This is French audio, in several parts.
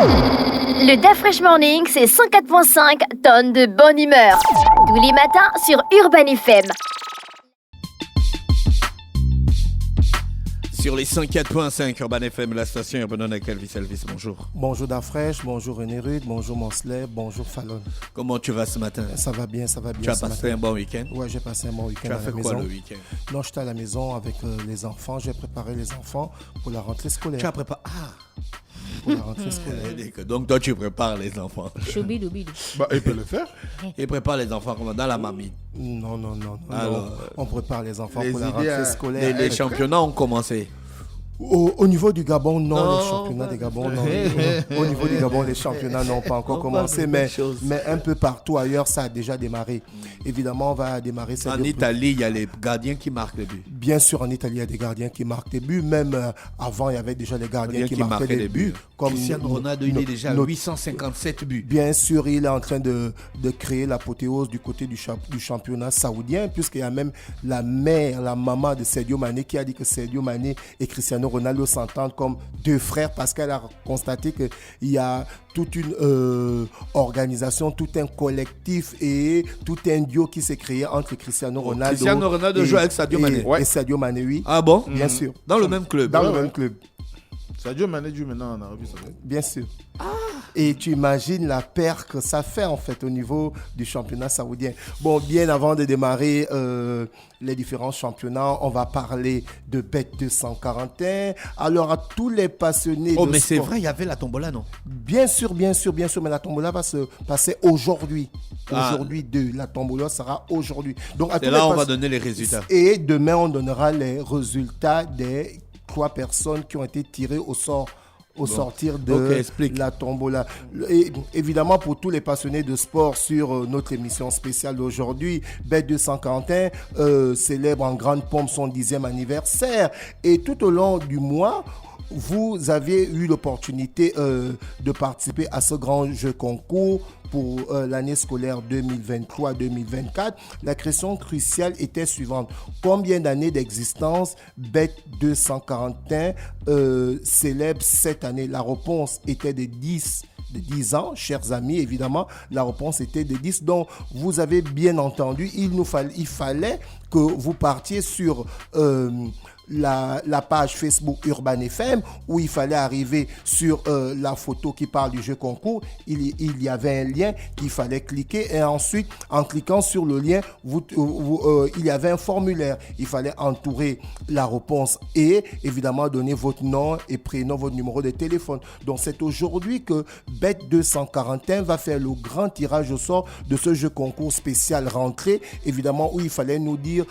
Le DAF Fresh Morning, c'est 104.5 tonnes de bonne humeur. Tous les matins sur Urban FM. Sur les 104.5 Urban FM, la station Urban avec Elvis. Elvis, bonjour. Bonjour Dafresh, bonjour René Rude, bonjour Monsley, bonjour Fallon. Comment tu vas ce matin? Ça va bien, ça va bien. Tu as passé un bon week-end? Ouais, j'ai passé un bon week-end à la maison. Tu as fait quoi le week-end? Non, j'étais à la maison avec les enfants. J'ai préparé les enfants pour la rentrée scolaire. Tu as préparé? Pour la rentrée scolaire. Donc toi, tu prépares les enfants. Choubidou-bidou. Il peut le faire. Il prépare les enfants comment? Dans la marmite? Non. Alors, on prépare les enfants pour la rentrée scolaire. Les championnats ont commencé. Au niveau du Gabon, non, les championnats du Gabon, non. Au niveau du Gabon, les championnats n'ont pas encore commencé, mais un peu partout ailleurs, ça a déjà démarré. Évidemment, on va démarrer cette... En Italie, il y a les gardiens qui marquent les buts. Bien sûr, en Italie, il y a des gardiens qui marquent des buts. Même avant, il y avait déjà les gardiens qui marquaient des buts. Comme Cristiano Ronaldo, il est déjà à 857 buts. Bien sûr, il est en train de créer l'apothéose du côté du championnat saoudien, puisqu'il y a même la maman de Sadio Mané, qui a dit que Sadio Mané et Cristiano Ronaldo s'entendent comme deux frères, parce qu'elle a constaté qu'il y a toute une organisation, tout un collectif et tout un duo qui s'est créé entre Cristiano Ronaldo. Cristiano Ronaldo joue avec Sadio Mané. Et Sadio Mané, oui. Ah bon? Bien sûr. Dans le même club. Dans le même club. Sadio Mané joue maintenant en Arabie Saoudite. Bien sûr. Et tu imagines la perte que ça fait en fait au niveau du championnat saoudien. Bon, bien avant de démarrer les différents championnats, on va parler de Bet 241. Alors à tous les passionnés de mais sport, c'est vrai, il y avait la tombola, non? Bien sûr, mais la tombola va se passer aujourd'hui. Aujourd'hui, la tombola sera aujourd'hui. Donc, et là, on va donner les résultats. Et demain, on donnera les résultats des 3 personnes qui ont été tirées au sort sortir de la tombola. Et évidemment, pour tous les passionnés de sport, sur notre émission spéciale d'aujourd'hui, Bet 241 célèbre en grande pompe son 10e anniversaire. Et tout au long du mois, vous avez eu l'opportunité de participer à ce grand jeu concours pour l'année scolaire 2023-2024. La question cruciale était suivante. Combien d'années d'existence Bet 241 célèbre cette année? La réponse était de 10 ans, chers amis, évidemment, la réponse était de 10. Donc, vous avez bien entendu, il fallait que vous partiez sur la page Facebook Urban FM, où il fallait arriver sur la photo qui parle du jeu concours. Il y avait un lien qu'il fallait cliquer, et ensuite, en cliquant sur le lien, il y avait un formulaire. Il fallait entourer la réponse et évidemment donner votre nom et prénom, votre numéro de téléphone. Donc c'est aujourd'hui que Bet 241 va faire le grand tirage au sort de ce jeu concours spécial rentrée, évidemment, où il fallait nous dire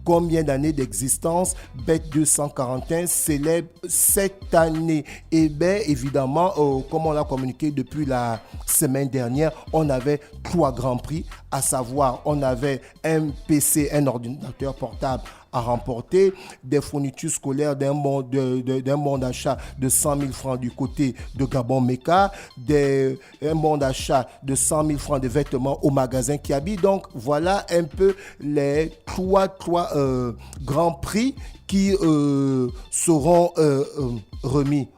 combien d'années d'existence Bet 241 célèbre cette année. Et bien évidemment, comme on l'a communiqué depuis la semaine dernière, on avait 3 grands prix, à savoir on avait un PC, un ordinateur portable à remporter, des fournitures scolaires d'un bon d'achat de 100 000 francs du côté de Gabon Meka, un bon d'achat de 100 000 francs de vêtements au magasin Kiabi. Donc voilà un peu les trois grands prix qui seront remis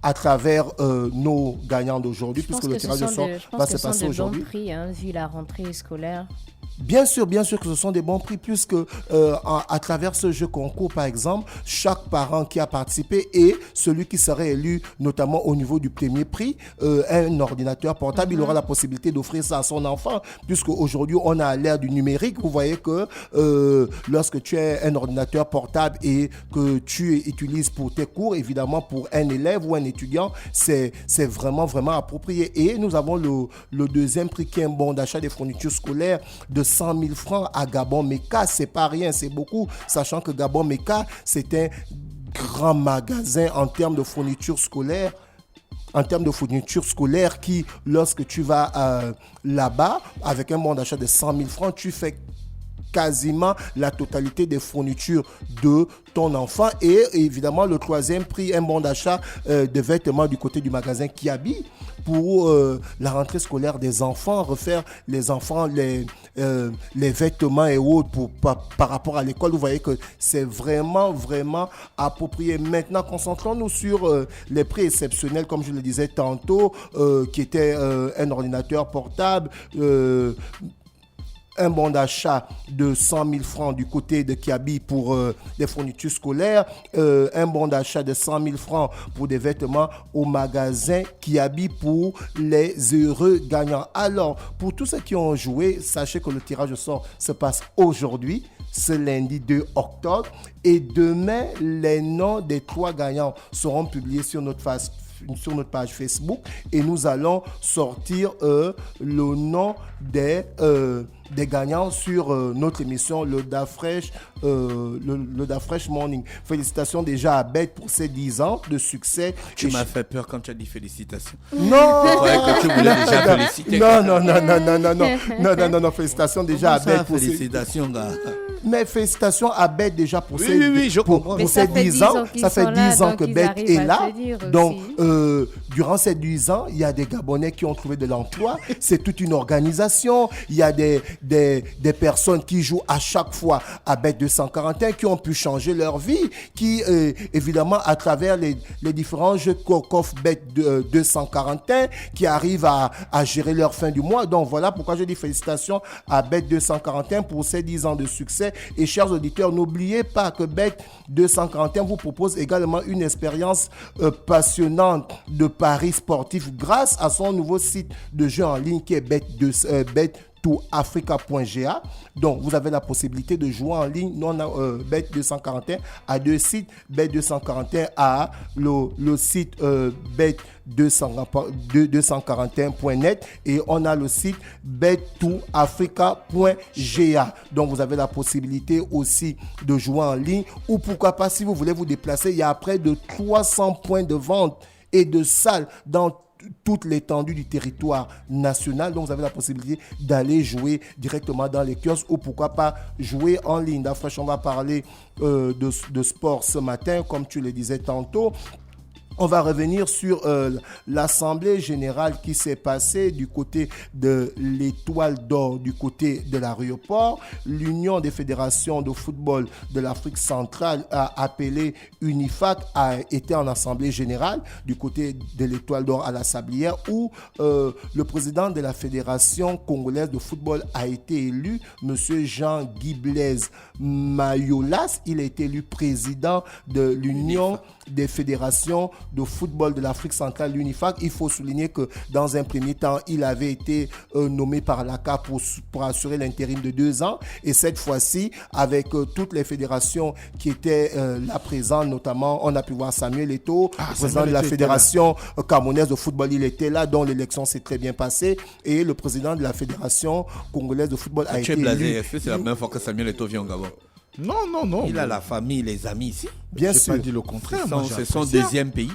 à travers nos gagnants d'aujourd'hui, puisque le tirage au sort va se passer aujourd'hui. Je pense que ce sont des bons prix, vu la rentrée scolaire. Bien sûr que ce sont des bons prix, puisque à travers ce jeu concours, par exemple, chaque parent qui a participé et celui qui serait élu, notamment au niveau du premier prix, un ordinateur portable, il aura la possibilité d'offrir ça à son enfant, puisque aujourd'hui on a l'ère du numérique. Vous voyez que lorsque tu as un ordinateur portable et que tu utilises pour tes cours, évidemment pour un élève ou un étudiant, c'est vraiment approprié. Et nous avons le deuxième prix qui est un bon d'achat des fournitures scolaires de 100 000 francs à Gabon Meka. C'est pas rien, c'est beaucoup, sachant que Gabon Meka, c'est un grand magasin en termes de fournitures scolaires. Qui, lorsque tu vas là-bas, avec un bon d'achat de 100 000 francs, tu fais quasiment la totalité des fournitures de ton enfant. Et évidemment, le troisième prix, un bon d'achat de vêtements du côté du magasin Kiabi pour la rentrée scolaire des enfants, refaire les enfants les vêtements et autres par rapport à l'école. Vous voyez que c'est vraiment approprié. Maintenant, concentrons-nous sur les prix exceptionnels, comme je le disais tantôt, qui était un ordinateur portable, un bon d'achat de 100 000 francs du côté de Kiabi pour des fournitures scolaires, un bon d'achat de 100 000 francs pour des vêtements au magasin Kiabi pour les heureux gagnants. Alors, pour tous ceux qui ont joué, sachez que le tirage au sort se passe aujourd'hui, ce lundi 2 octobre, et demain, les noms des 3 gagnants seront publiés sur notre page Facebook, et nous allons sortir le nom des gagnants sur notre émission le Dafresh Morning. Félicitations déjà à Beth pour ses 10 ans de succès. Tu m'as fait peur quand tu as dit félicitations. Non. Je croyais que tu voulais déjà féliciter. Non, félicitations déjà à Beth pour félicitations, gars. Mais félicitations à Beth déjà pour ses 10 ans. Ça fait 10 ans que Beth est là. Donc, aussi. Durant ces 10 ans, il y a des Gabonais qui ont trouvé de l'emploi. C'est toute une organisation. Il y a des personnes qui jouent à chaque fois à Bet 241 qui ont pu changer leur vie, qui, évidemment, à travers les différents jeux qu'offre Bet 241, qui arrivent à gérer leur fin du mois. Donc, voilà pourquoi je dis félicitations à Bet 241 pour ces 10 ans de succès. Et chers auditeurs, n'oubliez pas que Bet 241 vous propose également une expérience passionnante de paris sportifs grâce à son nouveau site de jeu en ligne qui est bet2africa.ga. Donc, vous avez la possibilité de jouer en ligne. Nous, on a Bet241 à 2 sites. Bet241 a le site bet241.net et on a le site bet2africa.ga. Donc, vous avez la possibilité aussi de jouer en ligne ou pourquoi pas, si vous voulez vous déplacer, il y a près de 300 points de vente et de salles dans toute l'étendue du territoire national. Donc, vous avez la possibilité d'aller jouer directement dans les kiosques ou pourquoi pas jouer en ligne. Dafresh, on va parler de sport ce matin, comme tu le disais tantôt. On va revenir sur l'Assemblée générale qui s'est passée du côté de l'Étoile d'Or, du côté de l'aéroport. L'Union des fédérations de football de l'Afrique centrale a appelé UNIFAC, a été en Assemblée générale du côté de l'Étoile d'Or à la Sablière où le président de la Fédération congolaise de football a été élu, M. Jean-Guy Blaise Mayolas. Il a été élu président de l'Union des fédérations de football de l'Afrique centrale, l'UNIFAC. Il faut souligner que dans un premier temps, il avait été nommé par l'ACA pour assurer l'intérim de 2 ans. Et cette fois-ci, avec toutes les fédérations qui étaient là présentes, notamment, on a pu voir Samuel Eto'o, le président de la fédération camerounaise de football, il était là, dont l'élection s'est très bien passée. Et le président de la fédération congolaise de football a été élu. Est-ce que c'est la première fois que Samuel Eto'o vient au Gabon? Non. Il a la famille, les amis ici. Bien sûr. Je n'ai pas dit le contraire. C'est son deuxième pays.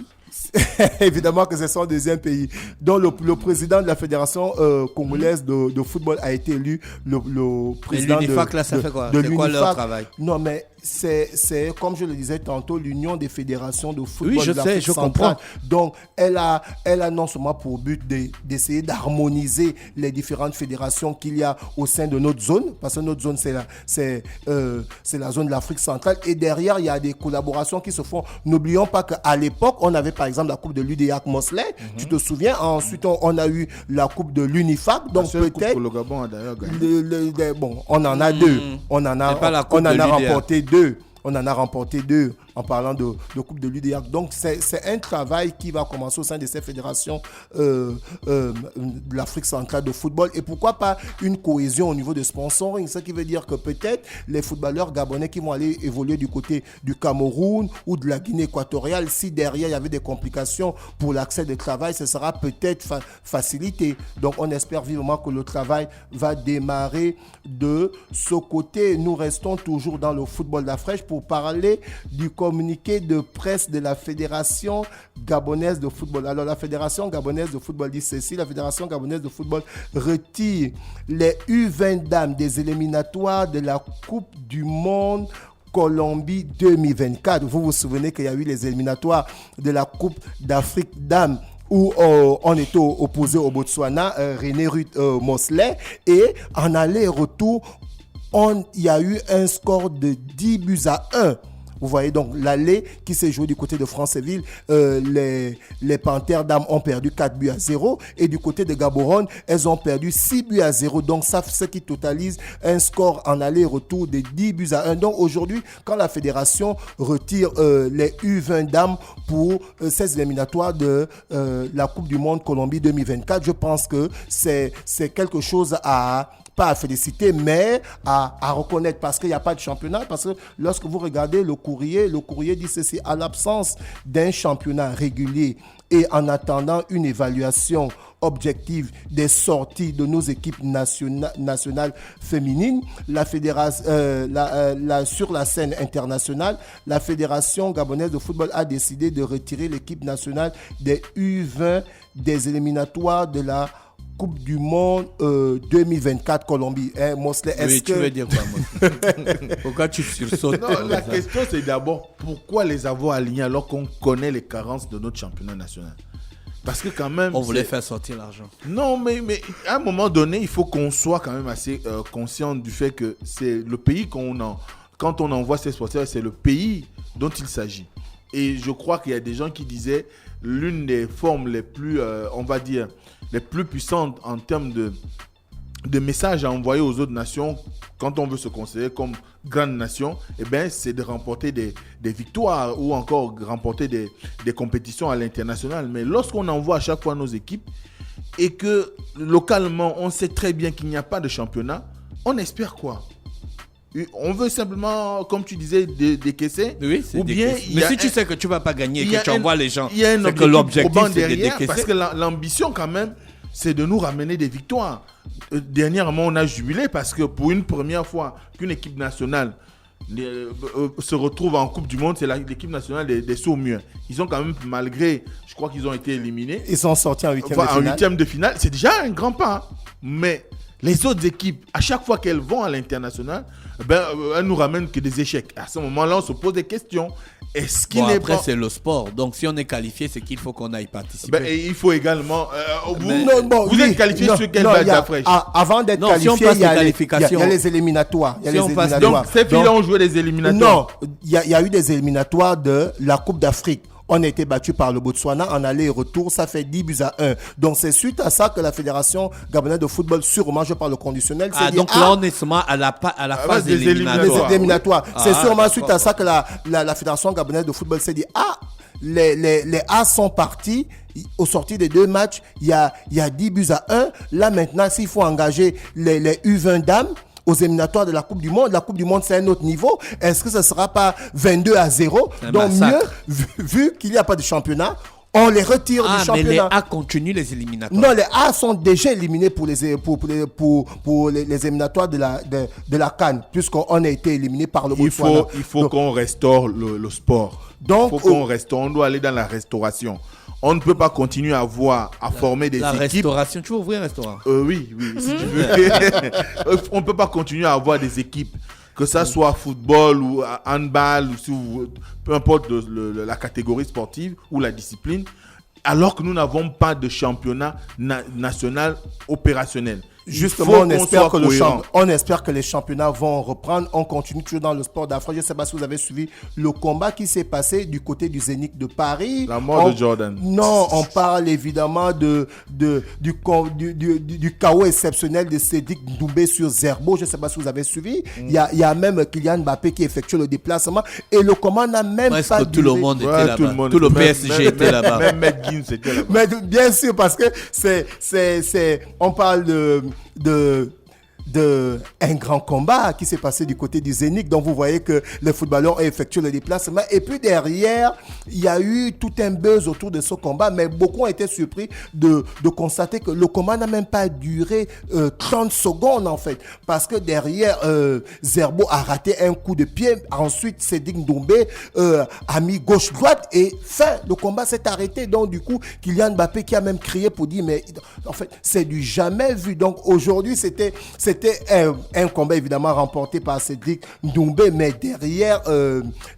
Évidemment que c'est son deuxième pays. Donc, le président de la fédération congolaise de football a été élu le président de l'UNIFAC, là, ça fait quoi? C'est quoi leur travail? Non, mais c'est comme je le disais tantôt, l'Union des fédérations de football de l'Afrique centrale. Donc, elle a non seulement pour but d'essayer d'harmoniser les différentes fédérations qu'il y a au sein de notre zone, parce que notre zone, c'est la zone de l'Afrique centrale. Et derrière, il y a des collaborations qui se font. N'oublions pas qu'à l'époque, on avait par exemple la coupe de l'UDIAC Mosley. Tu te souviens? Ensuite, on a eu la coupe de l'UNIFAC. Donc, peut-être. Le Gabon a d'ailleurs gagné. Bon, on en a 2. On en a remporté 2. On en a remporté 2 en parlant de Coupe de l'UDIAC. Donc, c'est un travail qui va commencer au sein de ces fédérations de l'Afrique centrale de football. Et pourquoi pas une cohésion au niveau de sponsoring. Ce qui veut dire que peut-être les footballeurs gabonais qui vont aller évoluer du côté du Cameroun ou de la Guinée équatoriale, si derrière il y avait des complications pour l'accès de travail, ce sera peut-être facilité. Donc, on espère vivement que le travail va démarrer de ce côté. Nous restons toujours dans le football d'Afrique pour parler du communiqué de presse de la Fédération gabonaise de football. Alors, la Fédération gabonaise de football dit ceci. La Fédération gabonaise de football retire les U20 dames des éliminatoires de la Coupe du Monde Colombie 2024. Vous vous souvenez qu'il y a eu les éliminatoires de la Coupe d'Afrique dames où on était opposé au Botswana, René Ruth Mosley, et en aller-retour, il y a eu un score de 10-1. Vous voyez donc l'aller qui s'est joué du côté de Franceville, les Panthères dames ont perdu 4-0 et du côté de Gaborone, elles ont perdu 6-0. Donc ça, ce qui totalise un score en aller-retour de 10-1. Donc aujourd'hui, quand la fédération retire les U20 dames pour ces éliminatoires de la Coupe du Monde Colombie 2024, je pense que c'est quelque chose pas à féliciter, mais à reconnaître, parce qu'il n'y a pas de championnat. Parce que lorsque vous regardez le courrier dit ceci: à l'absence d'un championnat régulier et en attendant une évaluation objective des sorties de nos équipes nationales féminines, la fédération, sur la scène internationale, la Fédération gabonaise de football a décidé de retirer l'équipe nationale des U20 des éliminatoires de la Coupe du Monde 2024 Colombie. Mosley, oui, tu veux dire quoi, Mosley? Pourquoi tu sursautes? Non, la question, c'est d'abord pourquoi les avoir alignés alors qu'on connaît les carences de notre championnat national? Parce que quand même... On voulait faire sortir l'argent. Non, mais à un moment donné, il faut qu'on soit quand même assez conscient du fait que c'est le pays quand on envoie ces sportifs, c'est le pays dont il s'agit. Et je crois qu'il y a des gens qui disaient l'une des formes les plus, on va dire, les plus puissantes en termes de messages à envoyer aux autres nations quand on veut se considérer comme grande nation, eh ben, c'est de remporter des victoires ou encore remporter des compétitions à l'international. Mais lorsqu'on envoie à chaque fois nos équipes et que localement, on sait très bien qu'il n'y a pas de championnat, on espère quoi? On veut simplement, comme tu disais, décaisser. Oui, c'est ou bien mais si tu sais que tu ne vas pas gagner et que tu envoies les gens, il y a un c'est que l'objectif, c'est de décaisser. Parce que l'ambition, quand même, c'est de nous ramener des victoires. Dernièrement, on a jubilé parce que pour une première fois qu'une équipe nationale se retrouve en Coupe du Monde, c'est l'équipe nationale des Saumur. Ils ont quand même, malgré, je crois qu'ils ont été éliminés. Ils sont sortis en huitième de finale. C'est déjà un grand pas. Mais les autres équipes, à chaque fois qu'elles vont à l'international, elles nous ramènent que des échecs. À ce moment-là, on se pose des questions. Est-ce qu'il est après, c'est le sport. Donc, si on est qualifié, c'est qu'il faut qu'on aille participer. Et il faut également... vous êtes qualifié sur quelle base d'afraîche? Avant d'être qualifié, il y a les éliminatoires. Donc, ces filles ont joué des éliminatoires. Non, il y a eu des éliminatoires de la Coupe d'Afrique. On a été battu par le Botswana en aller-retour, ça fait 10-1. Donc c'est suite à ça que la Fédération gabonaise de football, sûrement, je parle au conditionnel, donc là on est seulement à la phase des éliminatoires. C'est sûrement suite à ça que la Fédération gabonaise de football s'est dit, les A sont partis. Au sortir des deux matchs, il y a 10-1. Là maintenant, s'il faut engager les U20 dames aux éliminatoires de la Coupe du Monde, c'est un autre niveau. Est-ce que ce ne sera pas 22-0? Donc mieux, vu qu'il n'y a pas de championnat, on les retire du championnat. Mais les A continuent les éliminatoires. Non, les A sont déjà éliminés pour les éliminatoires de la CAN, puisqu'on a été éliminé par le Botswana. Il faut qu'on restaure le sport. Donc, on doit aller dans la restauration. On ne peut pas continuer à former des équipes. La restauration, tu veux ouvrir un restaurant? Oui, si tu veux. On ne peut pas continuer à avoir des équipes, que ça soit football ou handball, ou peu importe la catégorie sportive ou la discipline, alors que nous n'avons pas de championnat national opérationnel. Justement, on espère que les championnats vont reprendre. On continue toujours dans le sport d'Afrique. Je ne sais pas si vous avez suivi le combat qui s'est passé du côté du Zénith de Paris. La mort de Jordan. Non, on parle évidemment du chaos exceptionnel de Cédric Doumbé sur Zerbo. Je ne sais pas si vous avez suivi. Il y a même Kylian Mbappé qui effectue le déplacement. Et le combat n'a même pas duré. Tout le monde était là-bas. Tout le PSG était là-bas. Même Matt Gims était là-bas. Mais bien sûr, parce que on parle de d'un grand combat qui s'est passé du côté du Zénith. Donc vous voyez que les footballeurs ont effectué le déplacement. Et puis derrière, il y a eu tout un buzz autour de ce combat, mais beaucoup ont été surpris de constater que le combat n'a même pas duré 30 secondes en fait. Parce que derrière, Zerbo a raté un coup de pied. Ensuite, Cédric Ndombé a mis gauche-droite et fin, le combat s'est arrêté. Donc du coup, Kylian Mbappé qui a même crié pour dire, mais en fait, c'est du jamais vu. Donc aujourd'hui, c'était un combat évidemment remporté par Cédric Ndombé, mais derrière,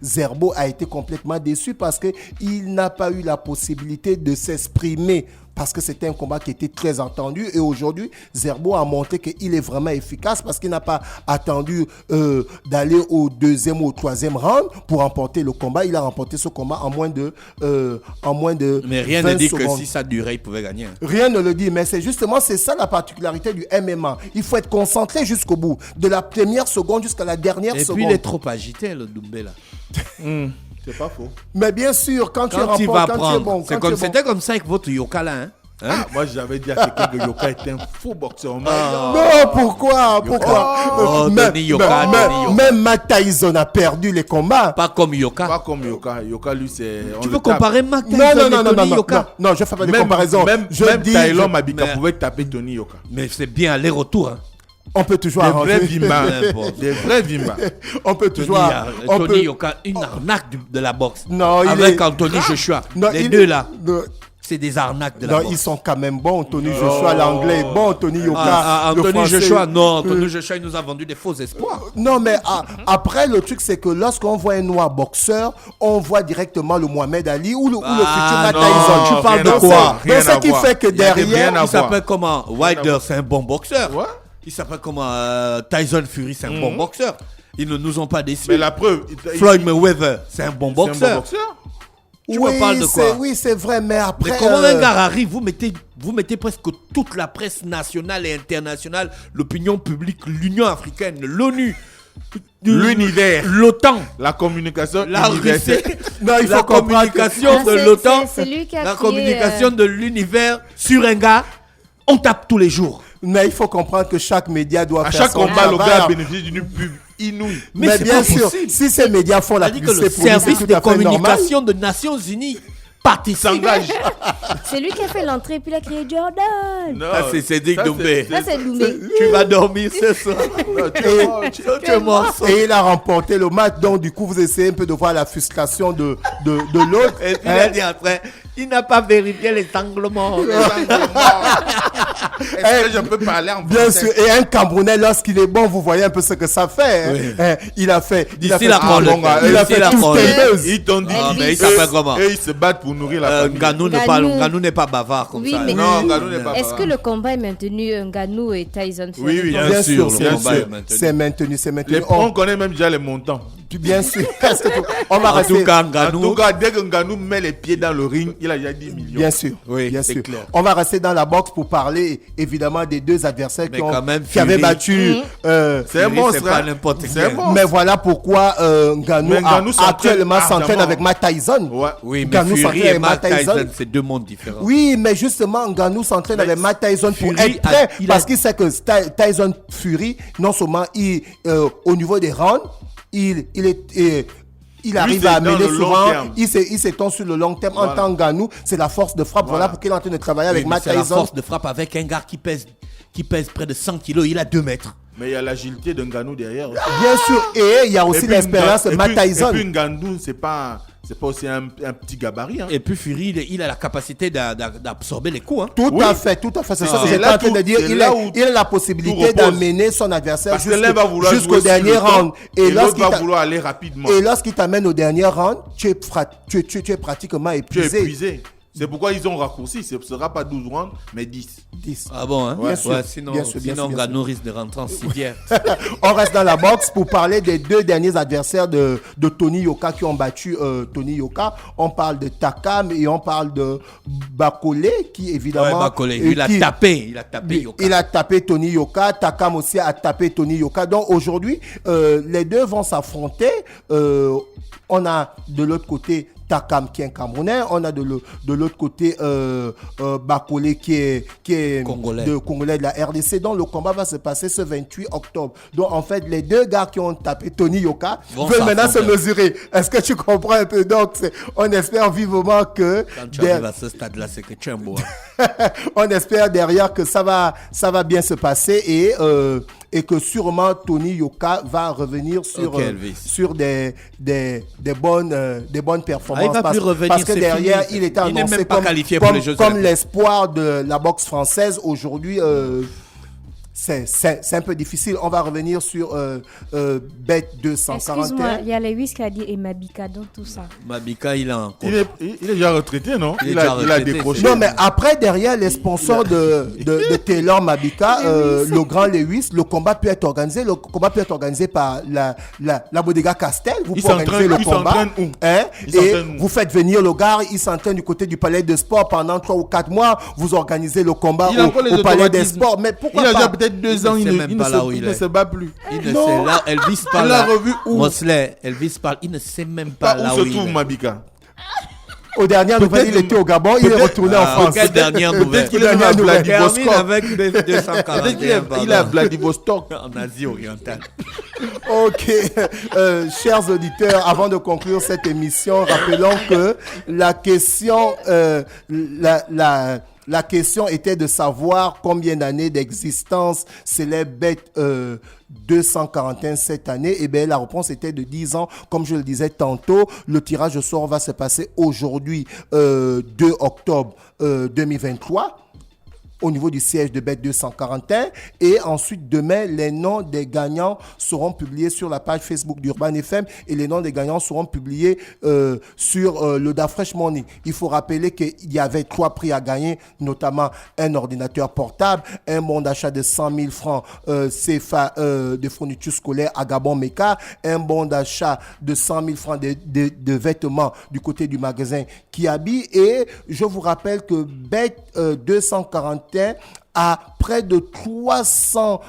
Zerbo a été complètement déçu parce qu'il n'a pas eu la possibilité de s'exprimer. Parce que c'était un combat qui était très attendu. Et aujourd'hui, Zerbo a montré qu'il est vraiment efficace parce qu'il n'a pas attendu d'aller au deuxième ou au troisième round pour remporter le combat. Il a remporté ce combat en moins de Mais rien 20 ne dit secondes. que si ça durait, il pouvait gagner. Rien ne le dit, mais c'est ça la particularité du MMA. Il faut être concentré jusqu'au bout, de la première seconde jusqu'à la dernière Et seconde. puis il est trop agité, le Doumbé là. C'est pas faux. Mais bien sûr, quand tu Quand il va remportes, quand tu es prendre, bon, quand tu es bon. c'était comme ça avec votre Yoka là, hein? Moi, j'avais dit à quelqu'un que Yoka était un faux boxeur. Non, pourquoi Tony Yoka, Même Mike Tyson a perdu les combats. Pas comme Yoka. Pas comme Yoka. Yoka, lui, c'est. Tu veux comparer Mac Tyson Non, et Tony Yoka? non, je fais pas de comparaison. Même dis, Taylor Mabika mais- pouvait taper Tony Yoka. Mais c'est bien aller-retour. Hein. on peut toujours Des vrais arranger. Vimba. N'importe. Des vrais Vimba. On peut toujours. on Tony peut- Yoka, une arnaque de la boxe. Non, il Avec est- Anthony Joshua. Non, Les il- deux là, Non, c'est des arnaques de la non, boxe. ils sont quand même bons. Tony Joshua, l'anglais est bon. Tony Yoka, le Anthony français. Joshua, non. Anthony Joshua, il nous a vendu des faux espoirs. Non, mais après, le truc, c'est que lorsqu'on voit un noir boxeur, on voit directement le Mohamed Ali ou le futur Matt non, Tyson. tu parles de rien à quoi? voir, rien Donc, ce à qui voir. fait que Il y a des derrière, rien à Il s'appelle voir. comment? Wilder, c'est un bon boxeur. Ouais. Il s'appelle comment? Tyson Fury, c'est un bon boxeur. Ils ne nous ont pas déçus. Mais la preuve. Floyd Mayweather, c'est un bon C'est un bon boxeur. boxeur. Tu me parles de quoi? Oui, c'est vrai, mais après. Mais comment un gars arrive, vous mettez presque toute la presse nationale et internationale, l'opinion publique, l'Union africaine, l'ONU, L'univers. l'OTAN, La communication. la Russie, universelle. Non, il faut la comprendre communication que- de Ah, l'OTAN, c'est lui qui a la crié, communication de l'univers sur un gars, on tape tous les jours. Mais il faut comprendre que chaque média doit À faire chaque son combat, le travail. gars bénéficie d'une pub inouïe. Mais c'est bien pas sûr, possible. si ces médias font la C'est-à-dire que le publicité pour lui, c'est service tout de à fait normal. communication de Nations Unies participe. S'engage. C'est lui qui a fait l'entrée, puis il a crié Jordan. Non, Ça, c'est Cédric ça, Doumbé. Ça, c'est Doumé. Tu vas dormir ce soir. Non, tu es mort, Tu es mort. Et il a remporté le match, donc du coup vous essayez un peu de voir la frustration de l'autre. Et puis il a dit après, il n'a pas vérifié les sanglements. Est-ce que je peux parler en Bien français? sûr, et un Camerounais lorsqu'il est bon, vous voyez un peu ce que ça fait. Oui. Il a fait, il a D'ici fait la tout- prendre. il a D'ici fait la tout prendre. un buzz. Ils t'ont dit. Ah, mais il eux- s'appelle comment? eux, ils se battent pour nourrir la famille. Nganou n'est pas bavard comme Oui, ça. mais- Non, Nganou n'est pas Est-ce bavard. que le combat est maintenu Ngannou et Tyson Fury? Oui, oui, Bien sûr, c'est le combat sûr. est maintenu. C'est maintenu, c'est maintenu. On connaît même déjà les montants. Bien sûr. Parce que on va En rester. tout cas, En tout Nganou, cas, dès que Nganou met les pieds dans le ring, il a déjà 10 millions. Bien sûr, Oui, bien c'est sûr. clair. On va rester dans la boxe pour parler évidemment des deux adversaires Mais quand même, qui avaient Fury- battu. C'est un Fury, monstre. c'est pas hein. n'importe C'est un qui. monstre. Mais voilà pourquoi Ngannou, Mais Ngannou s'entraîne actuellement s'entraîne ardemment. avec Matt Tyson. Ouais. Oui, mais Ngannou Fury s'entraîne et avec Matt Matt Tyson, Tyson. c'est deux mondes différents. Oui, mais justement, Ngannou s'entraîne avec Matt Tyson pour Fury être prêt. il a- Parce qu'il sait que Tyson Fury, non seulement au niveau des rounds, il arrive c'est à dans amener le long souvent, terme. il s'étend sur le long terme. En tant que Ngannou, c'est la force de frappe. Voilà pourquoi il est en train de travailler avec Oui, mais Matt c'est la Tyson. force de frappe avec un gars qui pèse près de 100 kilos. Il a 2 mètres. Mais il y a l'agilité de Ngannou derrière. aussi. Bien sûr, et il y a aussi Et puis l'expérience de Ngannou- Matt et puis- Tyson. Et puis Ngannou, c'est pas aussi un petit gabarit. Hein. Et puis Fury, il a la capacité d'absorber les coups. Hein. Tout Oui. à fait. C'est ça que C'est j'étais là en train de tout- dire. c'est Il là où a la tout possibilité repose. d'amener son adversaire Parce que l'un va vouloir jusqu'au jouer sur dernier le temps, round. et l'autre lorsqu'il va t'a- vouloir aller rapidement. Et lorsqu'il t'amène au dernier round, tu es pratiquement Tu es épuisé. épuisé. C'est pourquoi ils ont raccourci. Ce ne sera pas 12 rounds, mais 10. 10. Ah bon, hein? Bien sûr, sinon, bien sûr, bien sinon sûr, bien Ngannou risque de rentrer en civière. On reste dans la boxe pour parler des deux derniers adversaires de Tony Yoka qui ont battu Tony Yoka. On parle de Takam et on parle de Bakole qui évidemment... Ouais, Bakole, il a tapé Yoka. Il a tapé Tony Yoka. Takam aussi a tapé Tony Yoka. Donc aujourd'hui, les deux vont s'affronter. On a de l'autre côté Takam qui est un Camerounais. On a de l'autre côté Bakole qui est Congolais. Congolais de la RDC. Donc le combat va se passer ce 28 octobre. Donc en fait, les deux gars qui ont tapé Tony Yoka veulent maintenant se mesurer. Est-ce que tu comprends un peu? Donc on espère vivement que... Quand tu arrives à ce stade-là, c'est que tu es un beau. On espère derrière que ça va bien se passer et que sûrement Tony Yoka va revenir sur des bonnes performances. Il va plus revenir, parce que derrière, il était annoncé comme l'espoir de la boxe française. Aujourd'hui, c'est un peu difficile. On va revenir sur Bet 241. Excuse-moi, il y a Lewis qui a dit et Mabika dans tout ça. Mabika, il est déjà retraité, non? Il a décroché. Non, mais après, derrière les sponsors de Taylor Mabika, le grand Lewis, le combat peut être organisé. Le combat peut être organisé par la Bodega Castel. Vous pouvez organiser le combat. Et vous faites venir le gars. Il s'entraîne du côté du palais de sport pendant 3 ou 4 mois. Vous organisez le combat au palais des sports. Mais pourquoi pas? 2 ans, il ne se bat plus. Elvis parle. l'a revu où? Mosley, Elvis parle. Il ne sait même pas là où il est. Où se trouve Mabika? Aux dernières nouvelles, il était au Gabon, il est retourné en France. Quelle dernière nouvelle? Il est à Vladivostok. Avec 241. Il est à Vladivostok. En Asie orientale. Ok, chers auditeurs, avant de conclure cette émission, rappelons que la question, la question était de savoir combien d'années d'existence célèbre Bet 241 cette année. Et bien, la réponse était de 10 ans. Comme je le disais tantôt, le tirage au sort va se passer aujourd'hui, 2 octobre 2023. Au niveau du siège de Bet 241. Et ensuite, demain, les noms des gagnants seront publiés sur la page Facebook d'Urban FM et les noms des gagnants seront publiés sur le Da Fresh Money. Il faut rappeler qu'il y avait 3 prix à gagner, notamment un ordinateur portable, un bon d'achat de 100 000 francs CFA de fournitures scolaires à Gabon Meka, un bon d'achat de 100 000 francs de vêtements du côté du magasin Kiabi. Et je vous rappelle que Bet 241 à près de 300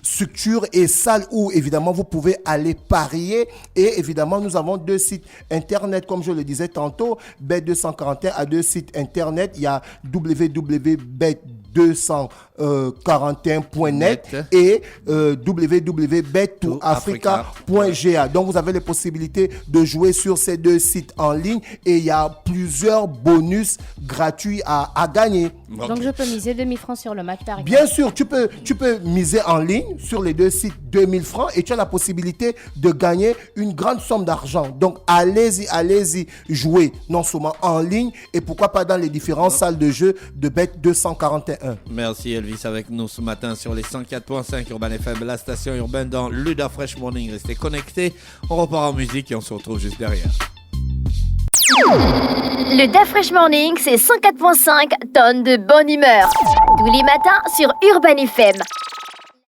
structures et salles où évidemment vous pouvez aller parier. Et évidemment nous avons 2 sites internet comme je le disais tantôt. Bet 241 a 2 sites internet. Il y a www.bet241.net et www.bet2africa.ga. Donc vous avez les possibilités de jouer sur ces 2 sites en ligne et il y a plusieurs bonus gratuits à gagner. Donc je peux miser 2000 francs sur le match par exemple. Bien sûr, tu peux miser en ligne sur les 2 sites 2000 francs et tu as la possibilité de gagner une grande somme d'argent. Donc allez-y jouer non seulement en ligne et pourquoi pas dans les différentes salles de jeu de Bet 241. Merci Elvis avec nous ce matin sur les 104.5 Urban FM, la station urbaine dans le Da Fresh Morning. Restez connectés, on repart en musique et on se retrouve juste derrière. Le Da Fresh Morning, c'est 104.5 tonnes de bonne humeur. Tous les matins sur Urban FM.